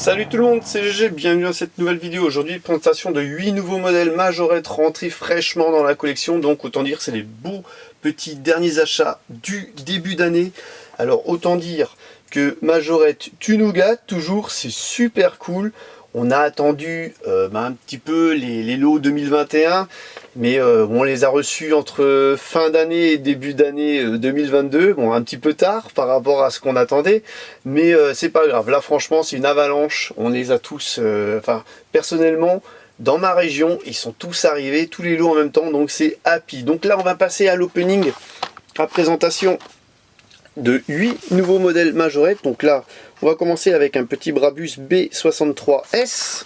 Salut tout le monde, c'est GG, bienvenue dans cette nouvelle vidéo. Aujourd'hui, présentation de 8 nouveaux modèles Majorette rentrés fraîchement dans la collection. Donc autant dire c'est les beaux petits derniers achats du début d'année. Alors autant dire que Majorette Tunougat, toujours, c'est super cool. On a attendu un petit peu les lots 2021, mais on les a reçus entre fin d'année et début d'année 2022. Bon, un petit peu tard par rapport à ce qu'on attendait, mais c'est pas grave. Là, franchement, c'est une avalanche. On les a tous, personnellement, dans ma région, ils sont tous arrivés, tous les lots en même temps, donc c'est happy. Donc là, on va passer à l'opening, à présentation de 8 nouveaux modèles Majorette. Donc là, on va commencer avec un petit Brabus B63S.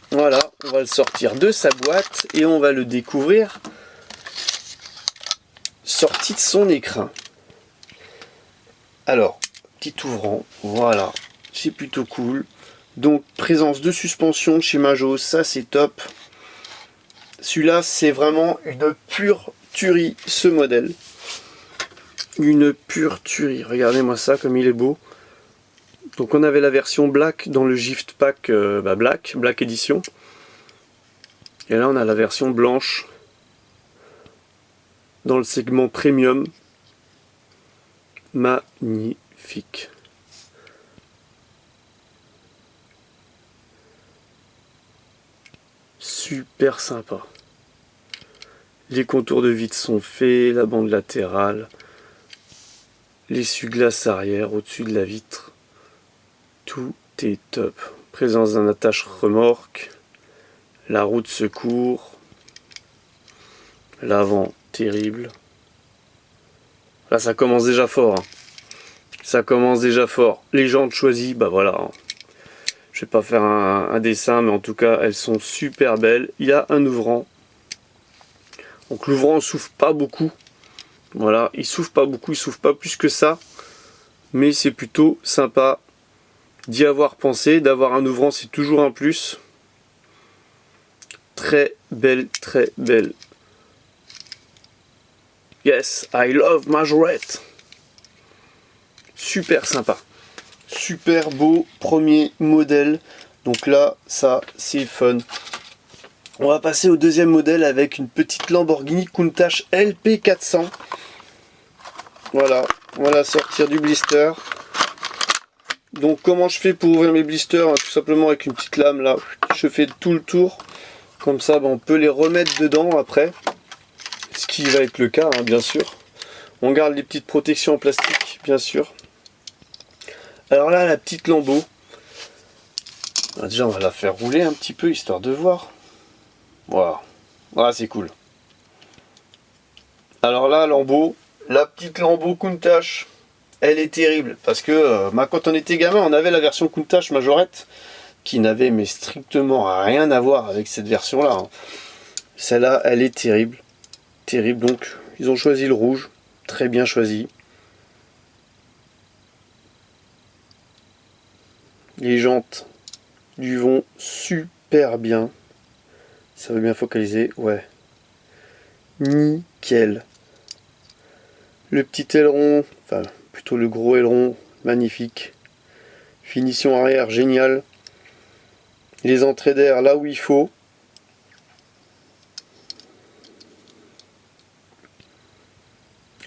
Voilà, on va le sortir de sa boîte et on va le découvrir sorti de son écrin. Alors, petit ouvrant, voilà, c'est plutôt cool. Donc, présence de suspension chez Majo, ça c'est top. Celui-là, c'est vraiment une pure tuerie, ce modèle. Une pure tuerie, regardez-moi ça comme il est beau. Donc on avait la version Black dans le Gift Pack Black Edition. Et là on a la version blanche dans le segment Premium. Magnifique. Super sympa. Les contours de vitre sont faits, la bande latérale. L'essuie-glace arrière au-dessus de la vitre. Tout est top. Présence d'un attache-remorque. La roue de secours. L'avant terrible. Là ça commence déjà fort. Hein. Ça commence déjà fort. Les jantes choisies, bah voilà. Hein. Je vais pas faire un dessin, mais en tout cas elles sont super belles. Il y a un ouvrant. Donc l'ouvrant souffle pas beaucoup. Voilà, il souffle pas beaucoup, il souffle pas plus que ça. Mais c'est plutôt sympa d'y avoir pensé. D'avoir un ouvrant, c'est toujours un plus. Très belle, très belle. Yes, I love Majorette. Super sympa. Super beau premier modèle. Donc là, ça, c'est fun. On va passer au deuxième modèle avec une petite Lamborghini Countach LP400. Voilà, on va la sortir du blister. Donc comment je fais pour ouvrir mes blisters? Tout simplement avec une petite lame là. Je fais tout le tour. Comme ça, on peut les remettre dedans après. Ce qui va être le cas, hein, bien sûr. On garde les petites protections en plastique, bien sûr. Alors là, la petite lambeau. Déjà, on va la faire rouler un petit peu, histoire de voir. Voilà. Voilà, c'est cool. Alors là, lambeau. La petite lambeau Countach, elle est terrible. Parce que quand on était gamin, on avait la version Countach Majorette. Qui n'avait mais strictement rien à voir avec cette version-là. Hein. Celle-là, elle est terrible. Terrible, donc ils ont choisi le rouge. Très bien choisi. Les jantes lui vont super bien. Ça veut bien focaliser, ouais. Nickel. Le petit aileron, enfin plutôt le gros aileron, magnifique. Finition arrière, géniale. Les entrées d'air là où il faut.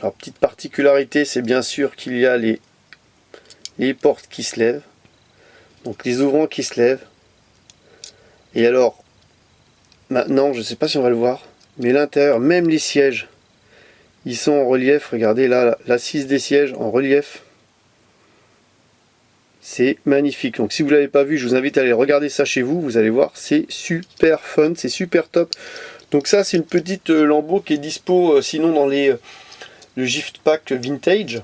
Alors petite particularité, c'est bien sûr qu'il y a les portes qui se lèvent. Donc les ouvrants qui se lèvent. Et alors, maintenant, je ne sais pas si on va le voir, mais l'intérieur, même les sièges, ils sont en relief. Regardez là, l'assise des sièges en relief. C'est magnifique. Donc si vous ne l'avez pas vu, je vous invite à aller regarder ça chez vous. Vous allez voir, c'est super fun, c'est super top. Donc ça, c'est une petite lambeau qui est dispo sinon dans le Gift Pack Vintage.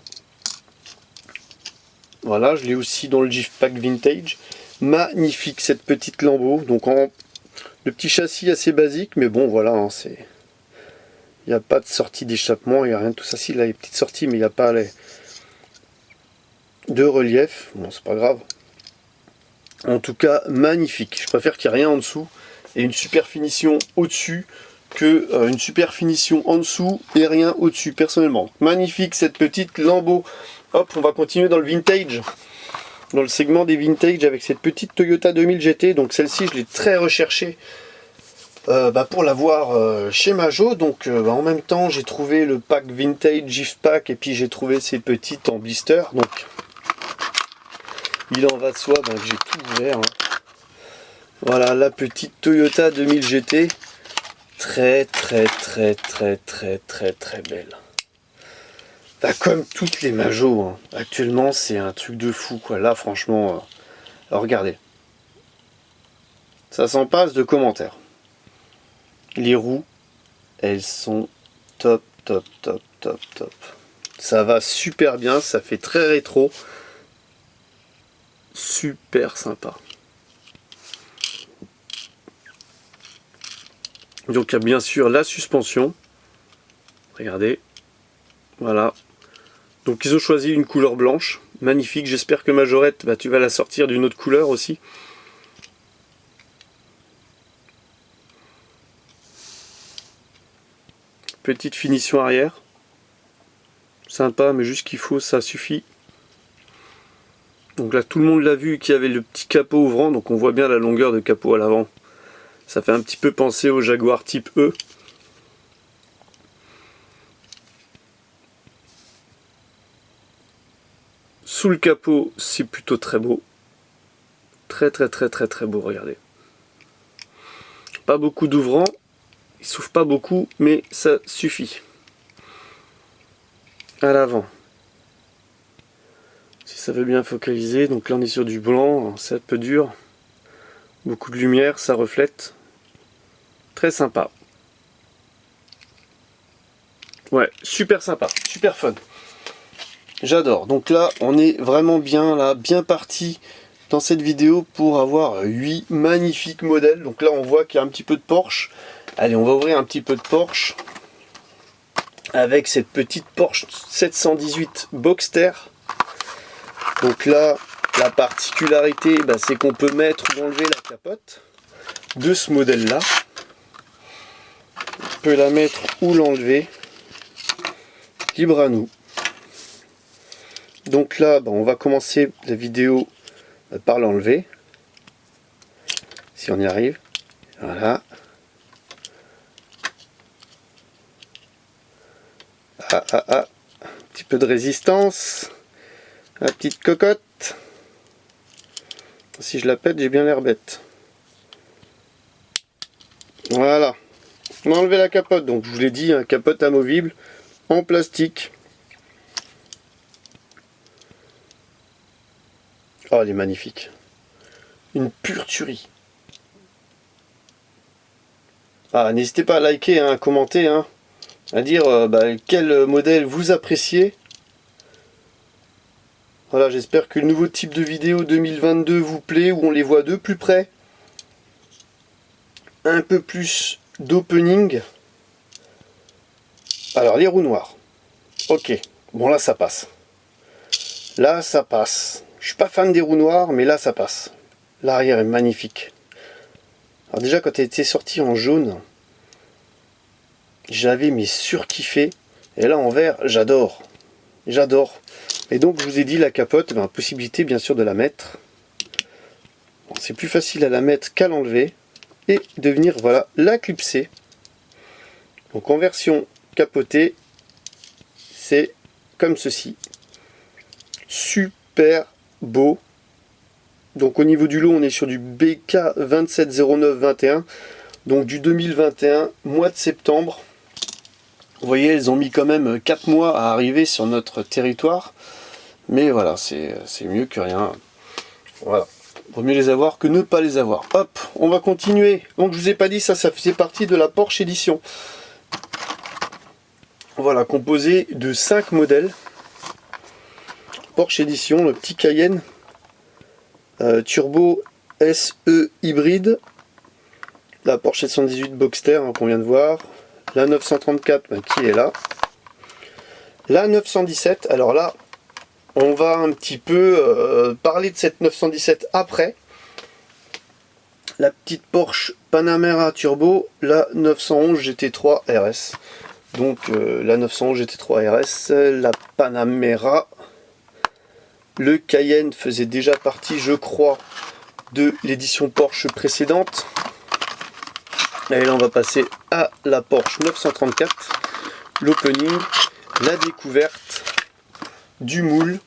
Voilà, je l'ai aussi dans le Gift Pack Vintage. Magnifique cette petite lambeau. Donc le petit châssis assez basique, mais bon voilà, hein, il n'y a pas de sortie d'échappement, il n'y a rien de tout ça. Si, là, il y a des petites sorties, mais il n'y a pas de relief. Bon, c'est pas grave. En tout cas, magnifique. Je préfère qu'il n'y ait rien en dessous et une super finition au-dessus que une super finition en dessous et rien au-dessus, personnellement. Magnifique cette petite lambeau. Hop, on va continuer dans le vintage. dans le segment des vintage avec cette petite Toyota 2000 GT. Donc celle-ci, je l'ai très recherchée pour l'avoir chez Majo. Donc en même temps, j'ai trouvé le pack vintage gift pack et puis j'ai trouvé ces petites en blister. Donc il en va de soi que j'ai tout ouvert. Hein. Voilà la petite Toyota 2000 GT. Très belle. Bah, comme toutes les Majo, hein. Actuellement c'est un truc de fou quoi. Là franchement, regardez. Ça s'en passe de commentaires. Les roues, elles sont top. Ça va super bien, ça fait très rétro. Super sympa. Donc il y a bien sûr la suspension. Regardez. Voilà. Donc ils ont choisi une couleur blanche. Magnifique. J'espère que Majorette, tu vas la sortir d'une autre couleur aussi. Petite finition arrière. Sympa, mais juste qu'il faut, ça suffit. Donc là, tout le monde l'a vu qui avait le petit capot ouvrant. Donc on voit bien la longueur de capot à l'avant. Ça fait un petit peu penser au Jaguar type E. Sous le capot, c'est plutôt très beau. Très beau, regardez. Pas beaucoup d'ouvrants. Il souffle pas beaucoup, mais ça suffit. À l'avant. Si ça veut bien focaliser, donc là on est sur du blanc, c'est un peu dur. Beaucoup de lumière, ça reflète. Très sympa. Ouais, super sympa, super fun. J'adore. Donc là, on est vraiment bien parti dans cette vidéo pour avoir 8 magnifiques modèles. Donc là, on voit qu'il y a un petit peu de Porsche. Allez, on va ouvrir un petit peu de Porsche avec cette petite Porsche 718 Boxster. Donc là, la particularité, c'est qu'on peut mettre ou enlever la capote de ce modèle-là. On peut la mettre ou l'enlever. Libre à nous. Donc là, on va commencer la vidéo par l'enlever. Si on y arrive. Voilà. Un petit peu de résistance. La petite cocotte. Si je la pète, j'ai bien l'air bête. Voilà. On a enlevé la capote. Donc je vous l'ai dit, capote amovible en plastique. Oh, elle est magnifique. Une pure tuerie. Ah, n'hésitez pas à liker, à commenter, à dire quel modèle vous appréciez. Voilà, j'espère que le nouveau type de vidéo 2022 vous plaît, où on les voit de plus près. Un peu plus d'opening. Alors, les roues noires. Ok, bon là ça passe. Là ça passe. Je suis pas fan des roues noires, mais là ça passe. L'arrière est magnifique. Alors déjà quand elle était sortie en jaune, j'avais surkiffé. Et là en vert, j'adore. J'adore. Et donc je vous ai dit la capote, possibilité bien sûr de la mettre. Bon, c'est plus facile à la mettre qu'à l'enlever. Et de venir la clipser. Donc en version capotée, c'est comme ceci. Super beau. Donc au niveau du lot, on est sur du BK 270921. Donc du 2021, mois de septembre. Vous voyez, elles ont mis quand même 4 mois à arriver sur notre territoire. Mais voilà, c'est mieux que rien. Voilà. Vaut mieux les avoir que ne pas les avoir. Hop, on va continuer. Donc je vous ai pas dit, ça faisait partie de la Porsche Edition. Voilà, composé de 5 modèles. Porsche Edition, le petit Cayenne. Turbo SE hybride. La Porsche 718 Boxster qu'on vient de voir. La 934 qui est là. La 917, alors là, on va un petit peu parler de cette 917 après. La petite Porsche Panamera Turbo, la 911 GT3 RS. Donc la 911 GT3 RS, la Panamera Le Cayenne faisait déjà partie, je crois, de l'édition Porsche précédente. Et là on va passer à la Porsche 934, l'opening, la découverte du moule.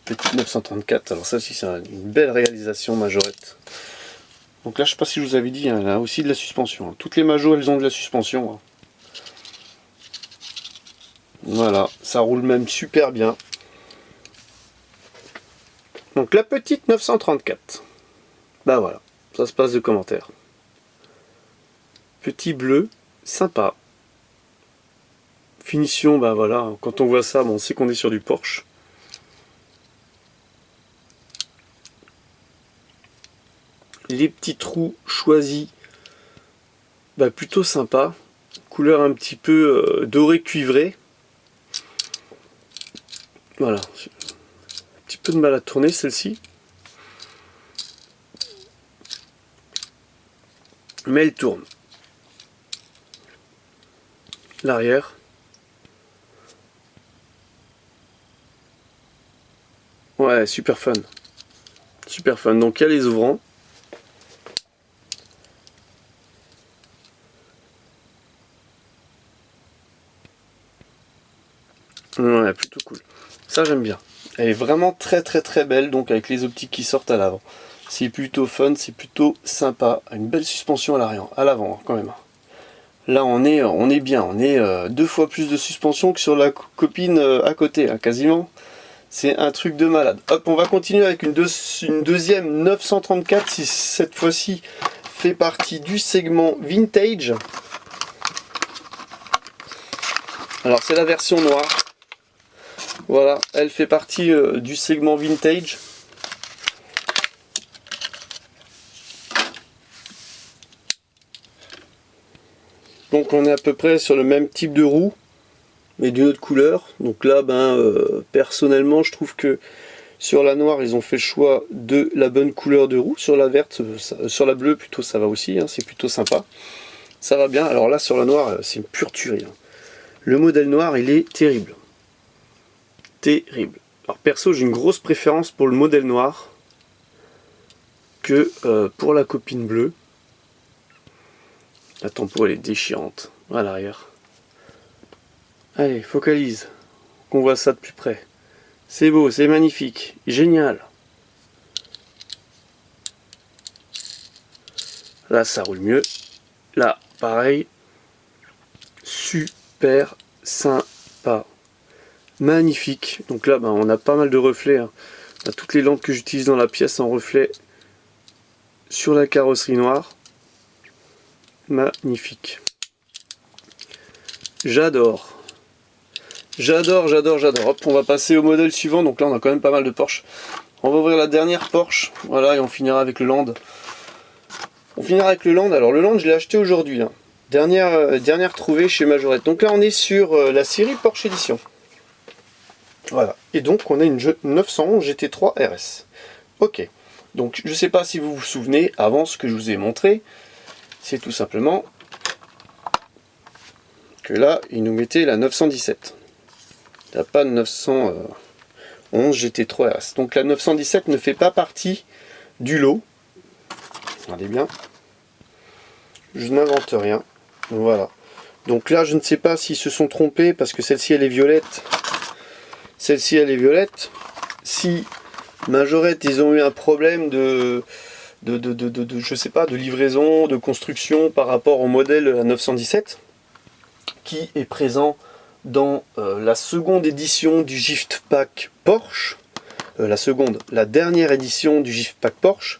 Petite 934, alors ça aussi c'est une belle réalisation Majorette. Donc là je sais pas si je vous avais dit, hein, elle a aussi de la suspension. Hein. Toutes les Majos elles ont de la suspension. Hein. Voilà, ça roule même super bien. Donc la petite 934. Bah voilà, ça se passe de commentaires. Petit bleu, sympa. Finition, bah voilà, quand on voit ça, bon, on sait qu'on est sur du Porsche. Les petits trous choisis, bah plutôt sympa. Couleur un petit peu doré cuivré. Voilà. Un petit peu de mal à tourner celle-ci. Mais elle tourne. L'arrière. Ouais, super fun. Super fun. Donc il y a les ouvrants. Ouais, plutôt cool. Ça j'aime bien. Elle est vraiment très belle, donc avec les optiques qui sortent à l'avant. C'est plutôt fun, c'est plutôt sympa. Une belle suspension à l'avant quand même. Là on est bien, on est 2 fois plus de suspension que sur la copine à côté, hein, quasiment. C'est un truc de malade. Hop, on va continuer avec une deuxième 934, si cette fois-ci fait partie du segment vintage. Alors c'est la version noire. Voilà, elle fait partie du segment vintage. Donc on est à peu près sur le même type de roue, mais d'une autre couleur. Donc là, personnellement, je trouve que sur la noire, ils ont fait le choix de la bonne couleur de roue. Sur la verte, sur la bleue, plutôt ça va aussi, hein, c'est plutôt sympa. Ça va bien. Alors là, sur la noire, c'est une pure tuerie. Hein. Le modèle noir, il est terrible. Terrible. Alors perso, j'ai une grosse préférence pour le modèle noir que pour la copine bleue. La tempo elle est déchirante à l'arrière. Allez, focalise. Qu'on voit ça de plus près. C'est beau, c'est magnifique, génial. Là ça roule mieux. Là, pareil. Super sympa. Magnifique. Donc là, on a pas mal de reflets. Hein. On a toutes les lampes que j'utilise dans la pièce en reflet sur la carrosserie noire. Magnifique. J'adore. J'adore. Hop, on va passer au modèle suivant. Donc là, on a quand même pas mal de Porsche. On va ouvrir la dernière Porsche. Voilà, et on finira avec le Land. On finira avec le Land. Alors, le Land, je l'ai acheté aujourd'hui. Là. Dernière trouvée chez Majorette. Donc là, on est sur la série Porsche Edition. Voilà. Et donc, on a une 911 GT3 RS. Ok. Donc, je ne sais pas si vous vous souvenez, avant ce que je vous ai montré, c'est tout simplement que là, il nous mettait la 917. Il n'y a pas de 911 GT3 RS. Donc la 917 ne fait pas partie du lot. Regardez bien. Je n'invente rien. Voilà. Donc là, je ne sais pas s'ils se sont trompés parce que celle-ci, elle est violette. Celle-ci, elle est violette. Si Majorette, ils ont eu un problème je sais pas, de livraison, de construction par rapport au modèle 917 qui est présent dans la seconde édition du Gift Pack Porsche. La dernière édition du Gift Pack Porsche.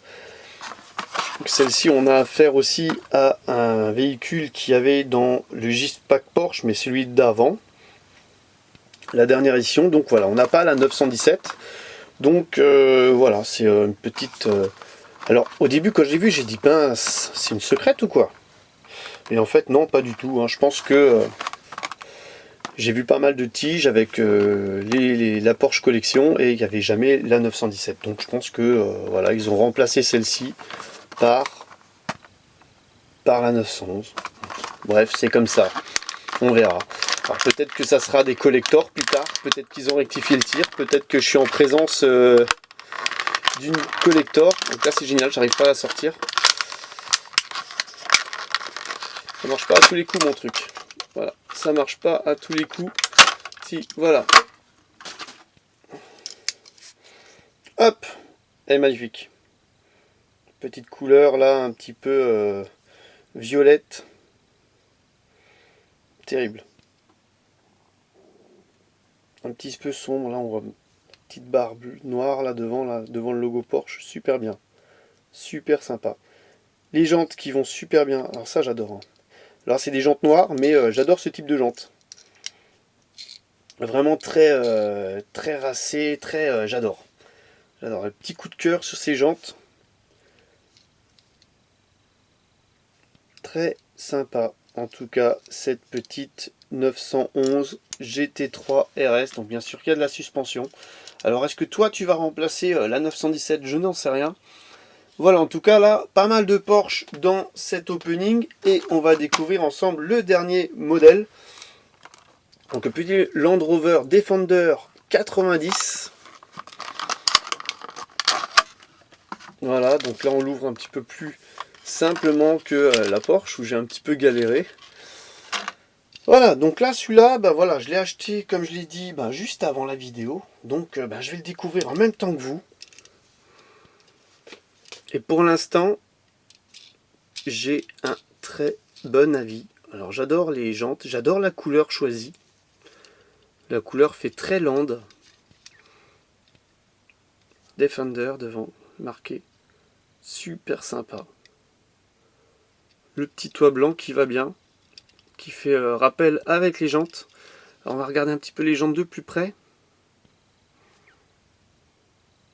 Celle-ci, on a affaire aussi à un véhicule qui avait dans le Gift Pack Porsche, mais celui d'avant. La dernière édition, donc voilà, on n'a pas la 917. Donc voilà, c'est une petite... Alors au début quand j'ai vu, j'ai dit c'est une secrète ou quoi? Et en fait non, pas du tout. Hein. Je pense que j'ai vu pas mal de tiges avec la Porsche Collection et il n'y avait jamais la 917. Donc je pense que voilà, ils ont remplacé celle-ci par la 911. Bref, c'est comme ça. On verra. Alors peut-être que ça sera des collectors plus tard, peut-être qu'ils ont rectifié le tir, peut-être que je suis en présence d'une collector. Donc là c'est génial, j'arrive pas à la sortir. Ça marche pas à tous les coups mon truc. Voilà, ça marche pas à tous les coups. Si, voilà. Hop, elle est magnifique. Petite couleur là, un petit peu violette. Terrible. Un petit peu sombre, là on voit une petite barre noire là devant le logo Porsche, super bien. Super sympa. Les jantes qui vont super bien, alors ça j'adore. Hein. Alors c'est des jantes noires, mais j'adore ce type de jantes. Vraiment très racé, très j'adore. J'adore. Un petit coup de cœur sur ces jantes. Très sympa. En tout cas, cette petite 911 GT3 RS. Donc bien sûr qu'il y a de la suspension. Alors est-ce que toi tu vas remplacer la 917? Je n'en sais rien. Voilà, en tout cas là, pas mal de Porsche dans cet opening. Et on va découvrir ensemble le dernier modèle. Donc le petit Land Rover Defender 90. Voilà, donc là on l'ouvre un petit peu plus simplement que la Porsche où j'ai un petit peu galéré. Voilà, donc là celui-là, bah voilà, je l'ai acheté comme je l'ai dit juste avant la vidéo. Donc je vais le découvrir en même temps que vous. Et pour l'instant, j'ai un très bon avis. Alors j'adore les jantes, j'adore la couleur choisie. La couleur fait très land. Defender devant, marqué. Super sympa. Le petit toit blanc qui va bien, qui fait rappel avec les jantes. Alors on va regarder un petit peu les jantes de plus près.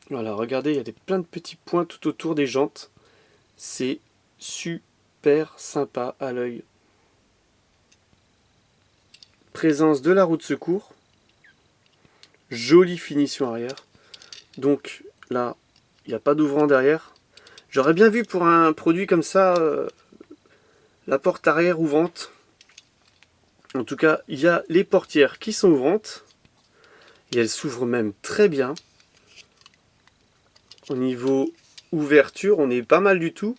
Voilà, regardez, il y a plein de petits points tout autour des jantes. C'est super sympa à l'œil. Présence de la roue de secours. Jolie finition arrière. Donc là, il n'y a pas d'ouvrant derrière. J'aurais bien vu pour un produit comme ça, la porte arrière ouvrante. En tout cas, il y a les portières qui sont ouvrantes. Et elles s'ouvrent même très bien. Au niveau ouverture, on est pas mal du tout.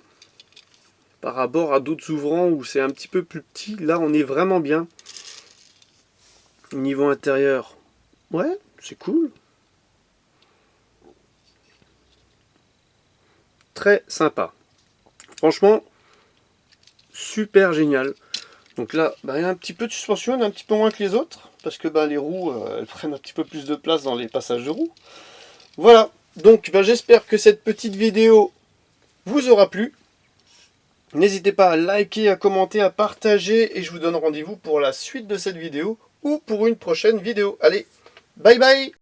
Par rapport à d'autres ouvrants où c'est un petit peu plus petit, là on est vraiment bien. Niveau intérieur, ouais, c'est cool. Très sympa. Franchement, super génial. Donc là, il y a un petit peu de suspension, un petit peu moins que les autres. Parce que les roues, elles prennent un petit peu plus de place dans les passages de roues. Voilà, donc j'espère que cette petite vidéo vous aura plu. N'hésitez pas à liker, à commenter, à partager. Et je vous donne rendez-vous pour la suite de cette vidéo ou pour une prochaine vidéo. Allez, bye bye!